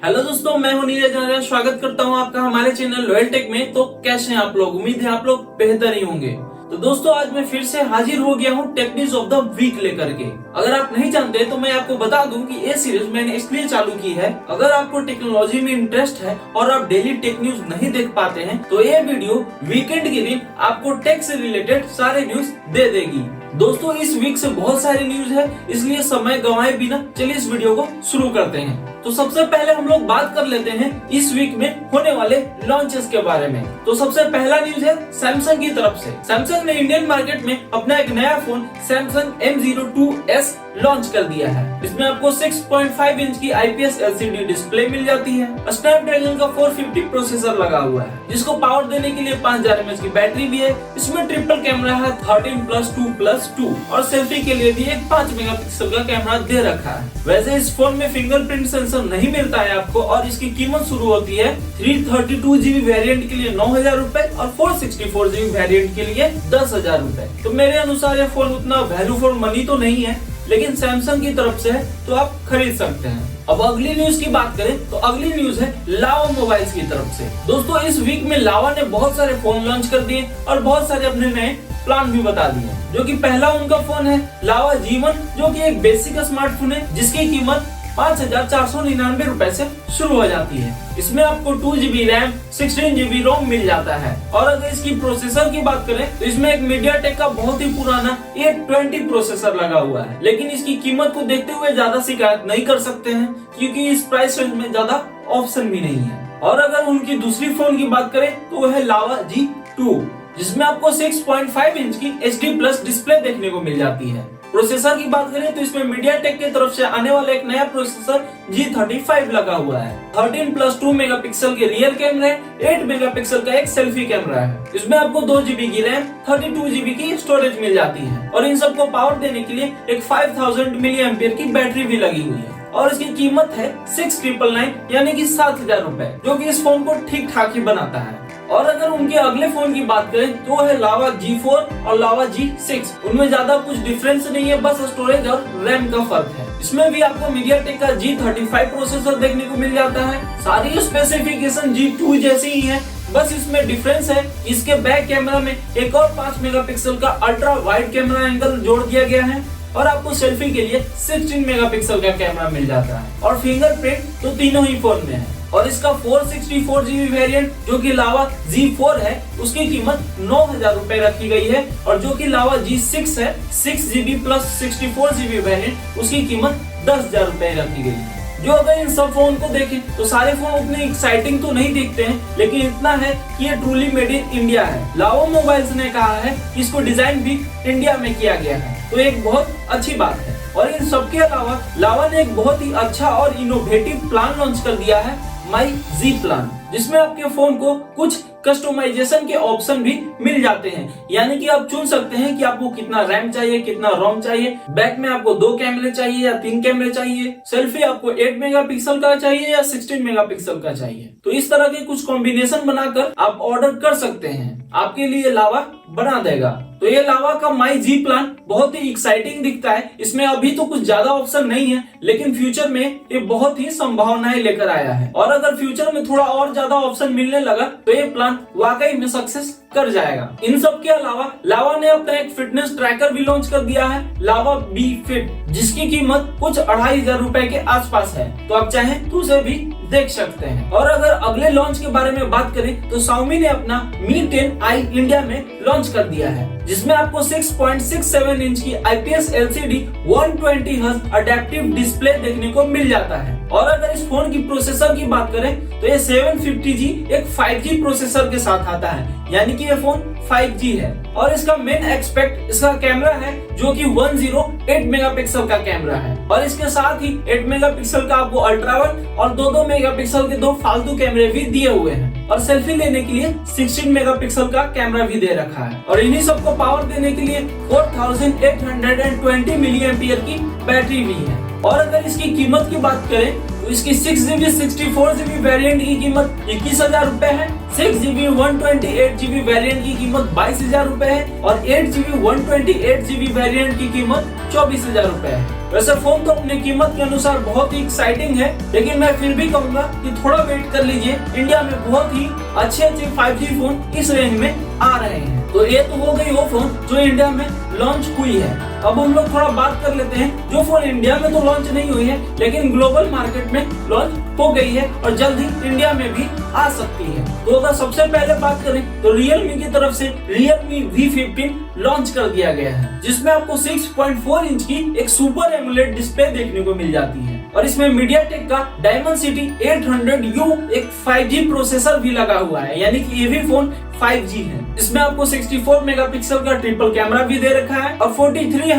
Hello दोस्तों, मैं हूं नीरज आर्य। स्वागत करता हूं आपका हमारे चैनल लॉयल टेक में। तो कैसे हैं आप लोग? उम्मीद है आप लोग बेहतर ही होंगे। तो दोस्तों, आज मैं फिर से हाजिर हो गया हूं tech news of the week लेकर के। अगर आप नहीं जानते तो मैं आपको बता दूं कि ये सीरीज मैंने इसलिए चालू की है, अगर आपको टेक्नोलॉजी में इंटरेस्ट है और आप डेली टेक न्यूज नहीं देख पाते हैं तो ये वीडियो वीकेंड के दिन आपको टेक से रिलेटेड सारे न्यूज दे देगी। दोस्तों, इस वीक से बहुत सारी न्यूज है, इसलिए समय गंवाए बिना चलिए इस वीडियो को शुरू करते हैं। तो सबसे पहले हम लोग बात कर लेते हैं इस वीक में होने वाले लॉन्चेस के बारे में। तो सबसे पहला न्यूज है सैमसंग की तरफ से। सैमसंग ने इंडियन मार्केट में अपना एक नया फोन सैमसंग M02s लॉन्च कर दिया है। इसमें आपको 6.5 इंच की IPS LCD डिस्प्ले मिल जाती है। स्नैपड्रैगन का 450 प्रोसेसर लगा हुआ है, जिसको पावर देने के लिए 5000 mAh की बैटरी भी है। इसमें ट्रिपल कैमरा है 13+2+2 और सेल्फी के लिए भी एक 5 मेगापिक्सल का कैमरा दे रखा है। वैसे इस फोन में फिंगरप्रिंट सेंसर नहीं मिलता है आपको और इसकी कीमत शुरू होती है 332GB वेरिएंट के लिए 9000 रूपए और 464GB वेरिएंट के लिए 10000 रूपए। तो मेरे अनुसार ये फोन उतना वैल्यू फॉर मनी तो नहीं है, लेकिन सैमसंग की तरफ से है तो आप खरीद सकते हैं। अब अगली न्यूज की बात करें तो अगली न्यूज है लावा मोबाइल्स की तरफ से। दोस्तों, इस वीक में लावा ने बहुत सारे फोन लॉन्च कर दिए और बहुत सारे अपने नए प्लान भी बता दिए। जो कि पहला उनका फोन है लावा G1, जो कि एक बेसिक स्मार्टफोन है जिसकी कीमत 5499 रूपए से शुरू हो जाती है। इसमें आपको 2GB रैम 16GB रोम मिल जाता है। और अगर इसकी प्रोसेसर की बात करें तो इसमें एक मीडियाटेक का बहुत ही पुराना A20 प्रोसेसर लगा हुआ है, लेकिन इसकी कीमत को देखते हुए ज्यादा शिकायत नहीं कर सकते हैं क्योंकि इस प्राइस रेंज में ज्यादा ऑप्शन भी नहीं है। और अगर उनकी दूसरी फोन की बात करें तो वह है लावा G2, जिसमें आपको 6.5 इंच की HD+ डिस्प्ले देखने को मिल जाती है। प्रोसेसर की बात करें तो इसमें मीडियाटेक की तरफ से आने वाला एक नया प्रोसेसर G35 लगा हुआ है। 13+2 मेगापिक्सल के रियर कैमरे, 8 मेगापिक्सल का एक सेल्फी कैमरा है। इसमें आपको 2GB की रैम 32GB की स्टोरेज मिल जाती है और इन सबको पावर देने के लिए एक 5000 mAh की बैटरी भी लगी हुई है। और इसकी कीमत है 6999 यानी कि 7000 रूपए, जो कि इस फोन को ठीक ठाक ही बनाता है। और अगर उनके अगले फोन की बात करें तो है लावा G4 और लावा G6। उनमें ज्यादा कुछ डिफरेंस नहीं है, बस स्टोरेज और रैम का फर्क है। इसमें भी आपको मीडियाटेक का G35 प्रोसेसर देखने को मिल जाता है। सारी स्पेसिफिकेशन G2 जैसी ही है, बस इसमें डिफरेंस है इसके बैक कैमरा में एक और 5 मेगापिक्सल का अल्ट्रा वाइड कैमरा एंगल जोड़ दिया गया है और आपको सेल्फी के लिए 16 मेगापिक्सल का कैमरा मिल जाता है। और फिंगरप्रिंट तो तीनों ही फोन में है। और इसका 464GB वेरिएंट जो कि लावा G4 है, उसकी कीमत 9000 रूपए रखी गई है। और जो कि लावा G6 है, 6GB प्लस 64GB वेरिएंट, उसकी कीमत 10000 रूपए रखी गई है। जो अगर इन सब फोन को देखें तो सारे फोन उतने एक्साइटिंग तो नहीं दिखते हैं, लेकिन इतना है कि ये ट्रूली मेड इन इंडिया है। लावा मोबाइल्स ने कहा है कि इसको डिजाइन भी इंडिया में किया गया है, तो एक बहुत अच्छी बात है। और इन सब के अलावा लावा ने एक बहुत ही अच्छा और इनोवेटिव प्लान लॉन्च कर दिया है, माई जी प्लान, जिसमें आपके फोन को कुछ कस्टमाइजेशन के ऑप्शन भी मिल जाते हैं। यानी कि आप चुन सकते हैं कि आपको कितना रैम चाहिए, कितना रोम चाहिए, बैक में आपको 2 कैमरे चाहिए या 3 कैमरे चाहिए, सेल्फी आपको 8 मेगापिक्सल का चाहिए या 16 मेगापिक्सल का चाहिए। तो इस तरह के कुछ कॉम्बिनेशन बनाकर आप ऑर्डर कर सकते हैं, आपके लिए लावा बना देगा। तो ये लावा का माई जी प्लान बहुत ही एक्साइटिंग दिखता है। इसमें अभी तो कुछ ज्यादा ऑप्शन नहीं है, लेकिन फ्यूचर में ये बहुत ही संभावनाएं लेकर आया है। और अगर फ्यूचर में थोड़ा और ज्यादा ऑप्शन मिलने लगा तो ये प्लान वाकई में सक्सेस कर जाएगा। इन सब के अलावा लावा ने अपना एक फिटनेस ट्रैकर भी लॉन्च कर दिया है, लावा बी फिट, जिसकी कीमत कुछ 2500 रूपए के आसपास है। तो आप चाहें तो उसे भी देख सकते हैं। और अगर अगले लॉन्च के बारे में बात करें तो Xiaomi ने अपना Mi 10i इंडिया में लॉन्च कर दिया है, जिसमें आपको 6.67 इंच की IPS LCD 120Hz adaptive display देखने को मिल जाता है। और अगर इस फोन की प्रोसेसर की बात करें तो ये 750G एक 5G प्रोसेसर के साथ आता है, यानी कि ये फोन 5G है। और इसका मेन एक्सपेक्ट इसका कैमरा है, जो कि 108 मेगापिक्सल का कैमरा है। और इसके साथ ही 8 मेगापिक्सल का आपको अल्ट्रा वाइड और 2 मेगापिक्सल के 2 फालतू कैमरे भी दिए हुए हैं। और सेल्फी लेने के लिए 16 मेगापिक्सल का कैमरा भी दे रखा है। और इन्हीं सबको पावर देने के लिए 4820 mAh की बैटरी भी है। और अगर इसकी कीमत की बात करें तो इसकी 6GB 64GB वेरिएंट की कीमत 21000 रूपए है, 6GB 128GB वेरिएंट की कीमत 22000 रूपए है और 8GB 128GB वेरिएंट की कीमत 24,000 रूपए है। वैसे फोन तो अपनी कीमत के अनुसार बहुत ही एक्साइटिंग है, लेकिन मैं फिर भी कहूंगा कि थोड़ा वेट कर लीजिए। इंडिया में बहुत ही अच्छे 5G फोन इस रेंज में आ रहे हैं। तो ये तो हो गई वो फोन जो इंडिया में लॉन्च हुई है। अब हम लोग थोड़ा बात कर लेते हैं जो फोन इंडिया में तो लॉन्च नहीं हुई है, लेकिन ग्लोबल मार्केट में लॉन्च हो गई है और जल्द ही इंडिया में भी आ सकती है। तो अगर सबसे पहले बात करें तो Realme की तरफ से Realme V15 लॉन्च कर दिया गया है, जिसमें आपको 6.4 इंच की एक सुपर एमोलेड डिस्प्ले देखने को मिल जाती है और इसमें MediaTek का Dimensity 800U एक 5G प्रोसेसर भी लगा हुआ है, यानी कि ये भी फोन 5G है। इसमें आपको 64 मेगापिक्सल का ट्रिपल कैमरा भी दे रखा है और 4300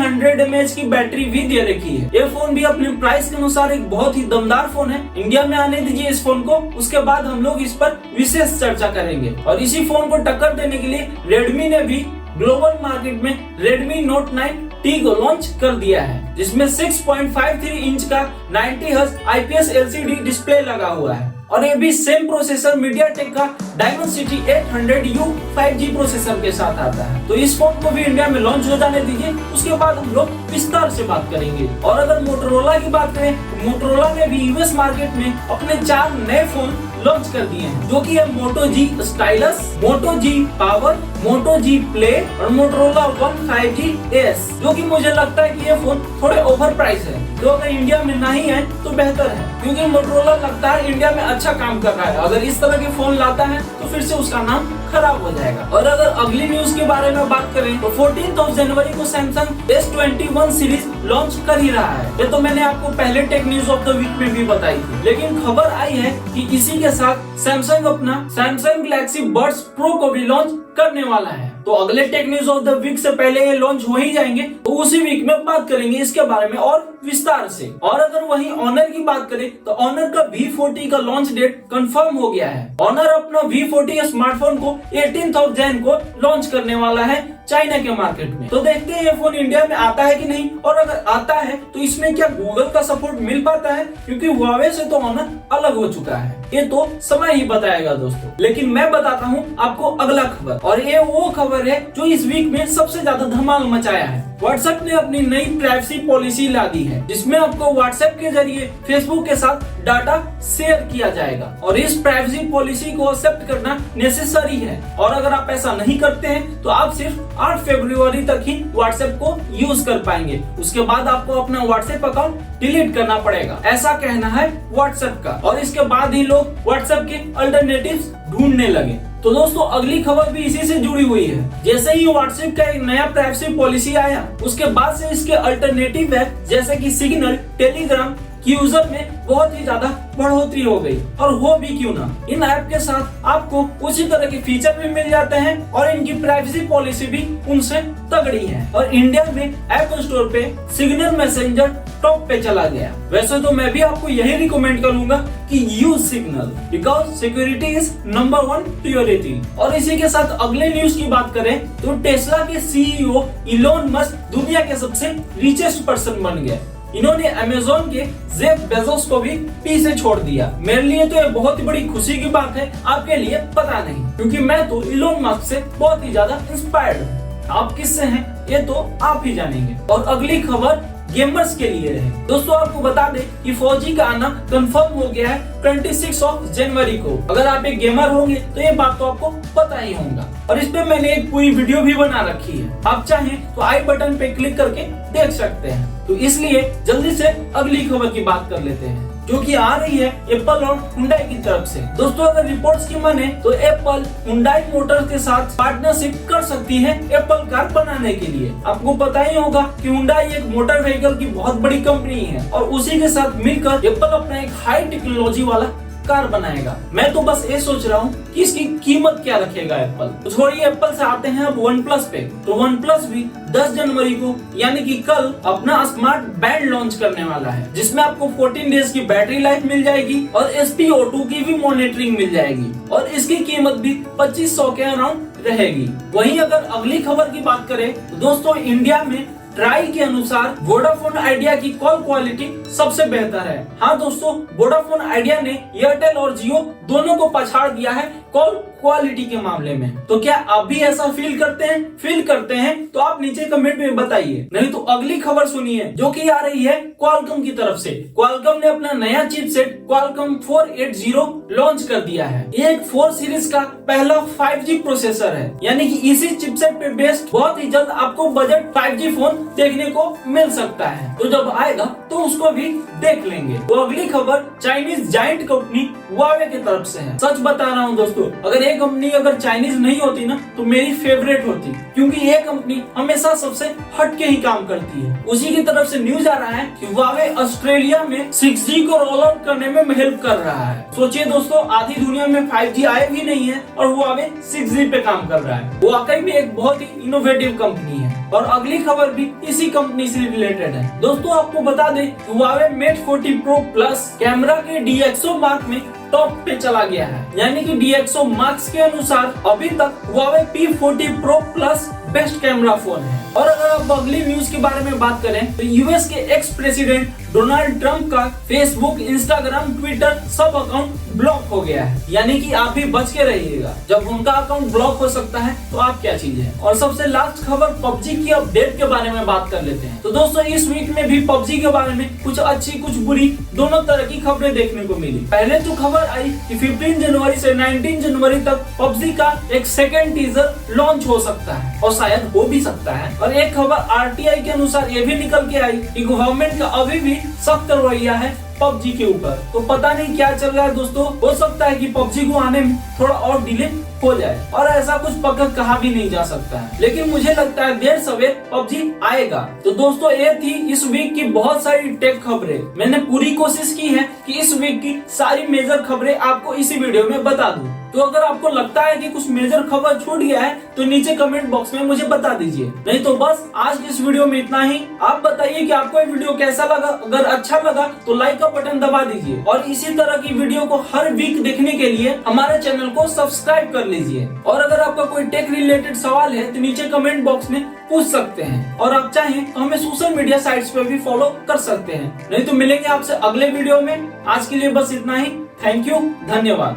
mAh की बैटरी भी दे रखी है। ये फोन भी अपने प्राइस के अनुसार एक बहुत ही दमदार फोन है। इंडिया में आने दीजिए इस फोन को, उसके बाद हम लोग इस पर विशेष चर्चा करेंगे। और इसी फोन को टक्कर देने के लिए Redmi ने भी ग्लोबल मार्केट में Redmi Note 9T को लॉन्च कर दिया है, जिसमें 6.53 इंच का 90Hz IPS LCD डिस्प्ले लगा हुआ है और ये भी सेम प्रोसेसर MediaTek का Dimensity 800U 5G प्रोसेसर के साथ आता है। तो इस फोन को भी इंडिया में लॉन्च हो जाने दीजिए, उसके बाद हम लोग विस्तार से बात करेंगे। और अगर मोटोरोला की बात करें तो मोटोरोला ने भी यूएस मार्केट में अपने 4 नए फोन लॉन्च कर दिए हैं, जो कि है Moto G Stylus, Moto G Power, Moto G Play और Motorola One 5G S, जो कि मुझे लगता है कि ये फोन थोड़े ओवर प्राइस है। तो अगर इंडिया में नहीं है तो बेहतर है, क्योंकि मोटोरोला लगता है इंडिया में अच्छा काम कर रहा है। अगर इस तरह के फोन लाता है तो फिर से उसका नाम खराब हो जाएगा। और अगर अगली न्यूज के बारे में बात करें तो 14 जनवरी को सैमसंग S21 सीरीज लॉन्च कर ही रहा है। ये तो मैंने आपको पहले tech news of the week में भी बताई थी, लेकिन खबर आई है कि इसी के साथ सैमसंग अपना सैमसंग गैलेक्सी बड्स प्रो को भी लॉन्च करने वाला है। तो अगले tech news of the week से पहले ये लॉन्च हो ही जाएंगे, तो उसी वीक में बात करेंगे इसके बारे में और विस्तार से। और अगर वहीं ऑनर की बात करें तो ऑनर का V40 का लॉन्च डेट कंफर्म हो गया है। ऑनर अपना V40 स्मार्टफोन को 18 जैन को लॉन्च करने वाला है चाइना के मार्केट में। तो देखते हैं ये फोन इंडिया में आता है कि नहीं, और अगर आता है तो इसमें क्या गूगल का सपोर्ट मिल पाता है, क्योंकि हुआवे से तो ऑनर अलग हो चुका है। ये तो समय ही बताएगा दोस्तों। लेकिन मैं बताता हूँ आपको अगला खबर, और ये वो खबर है जो इस वीक में सबसे ज्यादा धमाल मचाया है। व्हाट्सएप ने अपनी नई प्राइवेसी पॉलिसी ला दी है, जिसमें आपको व्हाट्सएप के जरिए फेसबुक के साथ डाटा शेयर किया जाएगा और इस प्राइवेसी पॉलिसी को एक्सेप्ट करना नेसेसरी है। और अगर आप ऐसा नहीं करते हैं तो आप सिर्फ 8 फरवरी तक ही व्हाट्सएप को यूज कर पाएंगे। उसके बाद आपको अपना व्हाट्सएप अकाउंट डिलीट करना पड़ेगा, ऐसा कहना है व्हाट्सएप का। और इसके बाद ही लोग व्हाट्सएप के अल्टरनेटिव्स ढूंढने लगे। तो दोस्तों अगली खबर भी इसी से जुड़ी हुई है। जैसे ही व्हाट्सएप का एक नया प्राइवेसी पॉलिसी आया, उसके बाद से इसके अल्टरनेटिव ऐप जैसे कि सिग्नल, टेलीग्राम की यूजर में बहुत ही ज्यादा बढ़ोतरी हो गई। और वो भी क्यों ना, इन ऐप के साथ आपको उसी तरह के फीचर भी मिल जाते हैं और इनकी प्राइवेसी पॉलिसी भी उनसे तगड़ी है। और इंडिया में ऐप स्टोर पे सिग्नल मैसेंजर टॉप पे चला गया। वैसे तो मैं भी आपको यही रिकमेंड करूंगा कि use signal, because security is number 1 priority. और इसी के साथ अगले न्यूज की बात करें तो टेस्ला के सीईओ इलोन मस्क दुनिया के सबसे रिचेस्ट पर्सन बन गए। इन्होंने अमेज़न के जेफ बेजोस को भी पीछे छोड़ दिया। मेरे लिए तो ये बहुत ही बड़ी खुशी की बात है, आपके लिए पता नहीं, क्योंकि मैं तो इलोन मस्क से बहुत ही ज्यादा इंस्पायर्ड हूँ। आप किससे हैं ये तो आप ही जानेंगे। और अगली खबर गेमर्स के लिए है। दोस्तों आपको बता दें कि 4G का आना कंफर्म हो गया है 26 जनवरी को। अगर आप एक गेमर होंगे तो ये बात तो आपको पता ही होगा। और इस पे मैंने एक पूरी वीडियो भी बना रखी है, आप चाहें तो आई बटन पे क्लिक करके देख सकते हैं। तो इसलिए जल्दी से अगली खबर की बात कर लेते हैं, जो कि आ रही है एप्पल और हुंडई की तरफ से। दोस्तों अगर रिपोर्ट्स की माने तो एप्पल हुंडई मोटर्स के साथ पार्टनरशिप कर सकती है एप्पल कार बनाने के लिए। आपको पता ही होगा कि हुंडई एक मोटर व्हीकल की बहुत बड़ी कंपनी है और उसी के साथ मिलकर एप्पल अपना एक हाई टेक्नोलॉजी वाला कार बनाएगा। मैं तो बस ये सोच रहा हूँ कि इसकी कीमत क्या रखेगा एप्पल। तो छोड़िए एप्पल से आते हैं अब वन प्लस पे। तो वन प्लस भी 10 जनवरी को यानी कि कल अपना स्मार्ट बैंड लॉन्च करने वाला है, जिसमें आपको 14 डेज की बैटरी लाइफ मिल जाएगी और SpO2 की भी मॉनिटरिंग मिल जाएगी और इसकी कीमत भी 2500 के अराउंड रहेगी। वहीं अगर अगली खबर की बात करें तो दोस्तों इंडिया में ट्राई के अनुसार वोडाफोन आइडिया की कॉल क्वालिटी सबसे बेहतर है। हाँ दोस्तों, वोडाफोन आइडिया ने एयरटेल और जियो दोनों को पछाड़ दिया है कॉल क्वालिटी के मामले में। तो क्या आप भी ऐसा फील करते हैं तो आप नीचे कमेंट में बताइए। नहीं तो अगली खबर सुनिए जो कि आ रही है क्वालकॉम की तरफ से। क्वालकॉम ने अपना नया चिपसेट क्वालकॉम 480 लॉन्च कर दिया है। ये एक 4 सीरीज का पहला 5G प्रोसेसर है, यानी कि इसी चिपसेट पे बेस्ड बहुत ही जल्द आपको बजट 5G फोन देखने को मिल सकता है। तो जब आएगा तो उसको भी देख लेंगे। तो अगली खबर चाइनीज जायंट कंपनी हुआवे की तरफ से है। सच बता रहा हूँ दोस्तों, अगर ये कंपनी अगर चाइनीज नहीं होती ना तो मेरी फेवरेट होती, क्योंकि ये कंपनी हमेशा सबसे हटके ही काम करती है। उसी की तरफ से न्यूज आ रहा है कि हुआवे ऑस्ट्रेलिया में 6G को रोल आउट करने में हेल्प कर रहा है। सोचिए दोस्तों, आधी दुनिया में 5G आए भी नहीं है और हुआवे 6G पे काम कर रहा है। वो वाकई में एक बहुत ही इनोवेटिव कंपनी है। और अगली खबर भी इसी कंपनी से रिलेटेड है। दोस्तों आपको बता दें, Huawei Mate 40 pro plus camera के DxO मार्क में टॉप पे चला गया है, यानी कि DxO मार्क्स के अनुसार अभी तक Huawei P40 pro plus best camera phone है। और अगर आप अगली न्यूज के बारे में बात करें तो यूएस के एक्स प्रेसिडेंट डोनाल्ड ट्रंप का फेसबुक, इंस्टाग्राम, ट्विटर सब अकाउंट ब्लॉक हो गया है, यानी कि आप भी बच के रहिएगा। जब उनका अकाउंट ब्लॉक हो सकता है तो आप क्या चीज है। और सबसे लास्ट खबर पबजी की अपडेट के बारे में बात कर लेते हैं। तो दोस्तों इस वीक में भी पबजी के बारे में कुछ अच्छी कुछ बुरी दोनों तरह की खबरें देखने को मिली। पहले तो खबर आई कि 15 जनवरी से 19 जनवरी तक पबजी का एक सेकेंड टीजर लॉन्च हो सकता है, और शायद हो भी सकता है। और एक खबर RTI के अनुसार ये भी निकल के आई कि गवर्नमेंट का अभी भी सख्त रवैया है पबजी के ऊपर। तो पता नहीं क्या चल रहा है दोस्तों, हो सकता है कि पबजी को आने में थोड़ा और डिले हो जाए, और ऐसा कुछ पक्का कहा भी नहीं जा सकता है, लेकिन मुझे लगता है देर सवेर पबजी आएगा। तो दोस्तों ये थी इस वीक की बहुत सारी टेक खबरें। मैंने पूरी कोशिश की है कि इस वीक की सारी मेजर खबरें आपको इसी वीडियो में बता दूं। तो अगर आपको लगता है कि कुछ मेजर खबर छूट गया है तो नीचे कमेंट बॉक्स में मुझे बता दीजिए। नहीं तो बस आज की इस वीडियो में इतना ही। आप बताइए कि आपको ये वीडियो कैसा लगा। अगर अच्छा लगा तो लाइक का बटन दबा दीजिए, और इसी तरह की वीडियो को हर वीक देखने के लिए हमारे चैनल को सब्सक्राइब कर लीजिए। और अगर आपका कोई टेक रिलेटेड सवाल है तो नीचे कमेंट बॉक्स में पूछ सकते हैं, और आप चाहें तो हमें सोशल मीडिया साइट्स पे भी फॉलो कर सकते हैं। नहीं तो मिलेंगे आपसे अगले वीडियो में। आज के लिए बस इतना ही। थैंक यू, धन्यवाद।